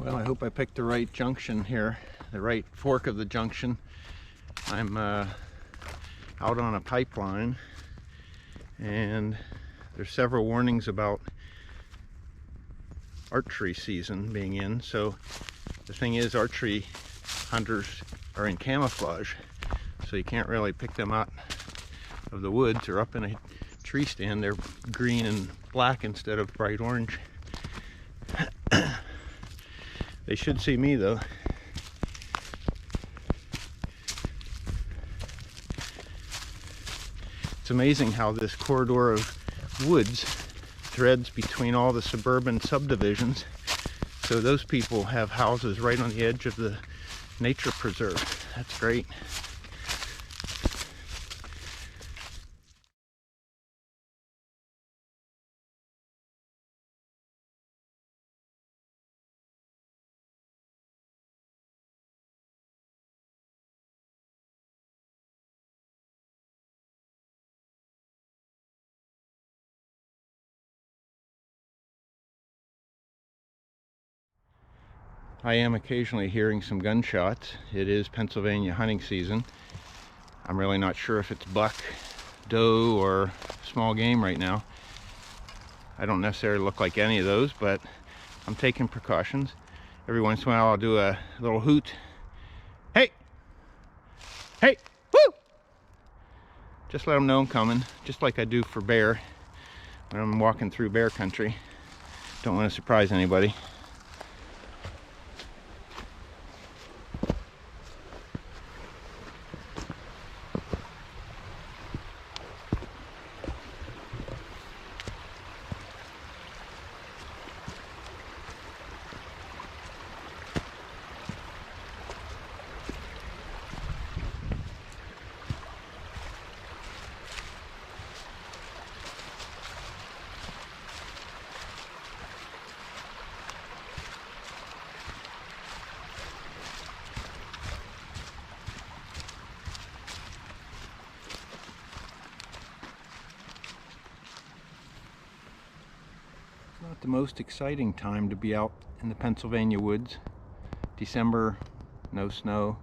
Well, I hope I picked the right junction here, the right fork of the junction. I'm out on a pipeline, and there's several warnings about archery season being in. So the thing is, archery hunters are in camouflage, so you can't really pick them out of the woods or up in a tree stand. They're green and black instead of bright orange. They should see me though. It's amazing how this corridor of woods threads between all the suburban subdivisions. So those people have houses right on the edge of the nature preserve. That's great. I am occasionally hearing some gunshots. It is Pennsylvania hunting season. I'm really not sure if it's buck, doe, or small game right now. I don't necessarily look like any of those, but I'm taking precautions. Every once in a while I'll do a little hoot. Hey! Hey! Woo! Just let them know I'm coming, just like I do for bear when I'm walking through bear country. Don't want to surprise anybody. Not the most exciting time to be out in the Pennsylvania woods. December, no snow,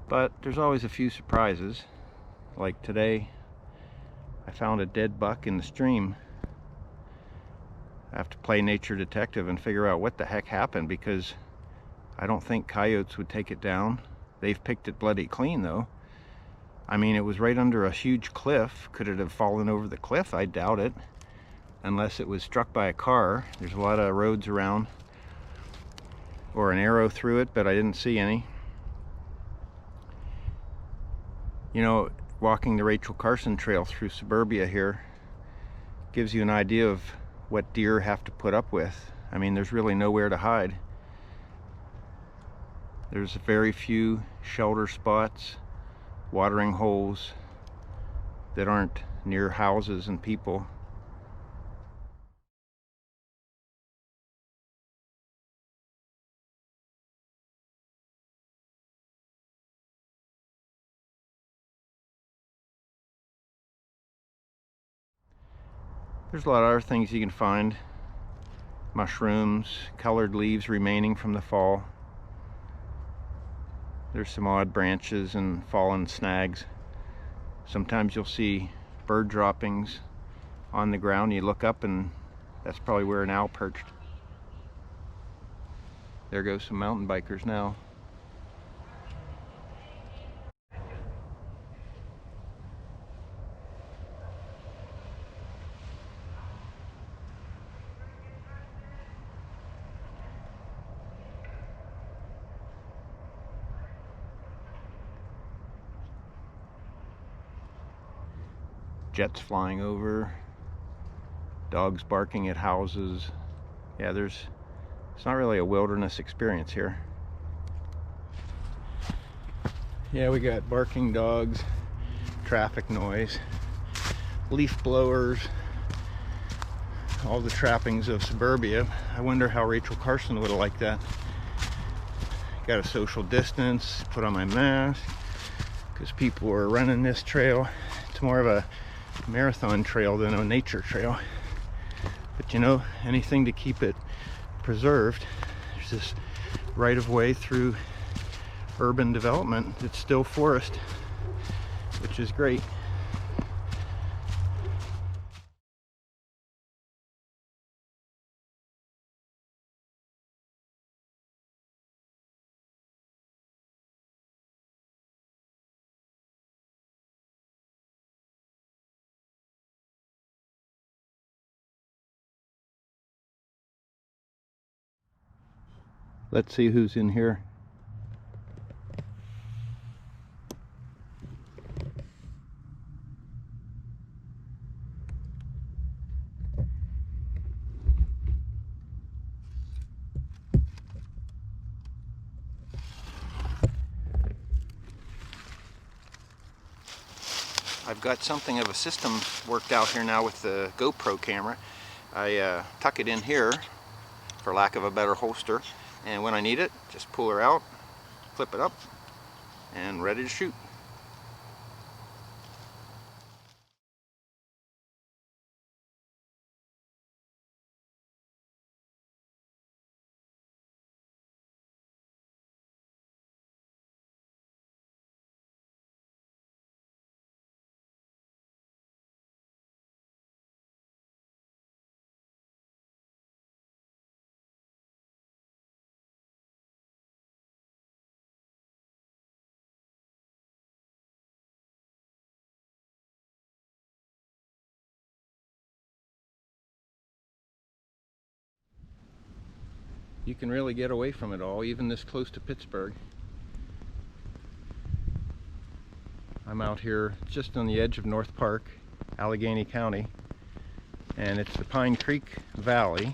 but there's always a few surprises. Like today, I found a dead buck in the stream. I have to play nature detective and figure out what the heck happened, because I don't think coyotes would take it down. They've picked it bloody clean though. I mean, it was right under a huge cliff. Could it have fallen over the cliff? I doubt it. Unless it was struck by a car. There's a lot of roads around, or an arrow through it, but I didn't see any. You know, walking the Rachel Carson trail through suburbia here gives you an idea of what deer have to put up with. I mean, there's really nowhere to hide. There's very few shelter spots, watering holes that aren't near houses and people. There's a lot of other things you can find. Mushrooms, colored leaves remaining from the fall. There's some odd branches and fallen snags. Sometimes you'll see bird droppings on the ground. You look up and that's probably where an owl perched. There goes some mountain bikers now. Jets flying over, dogs barking at houses. Yeah, it's not really a wilderness experience here. Yeah, we got barking dogs, traffic noise, leaf blowers, all the trappings of suburbia. I wonder how Rachel Carson would have liked that. Got a social distance, put on my mask, because people were running this trail. It's more of a marathon trail than a nature trail, but you know, anything to keep it preserved. There's this right of way through urban development. It's still forest, which is great. Let's see who's in here. I've got something of a system worked out here now with the GoPro camera. I tuck it in here, for lack of a better holster, and when I need it, just pull her out, flip it up, and ready to shoot. You can really get away from it all, even this close to Pittsburgh. I'm out here just on the edge of North Park, Allegheny County, and it's the Pine Creek Valley.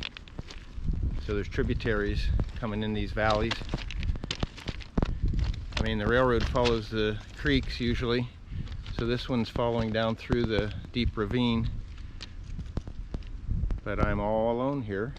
So there's tributaries coming in these valleys. I mean, the railroad follows the creeks usually, so this one's following down through the deep ravine. But I'm all alone here.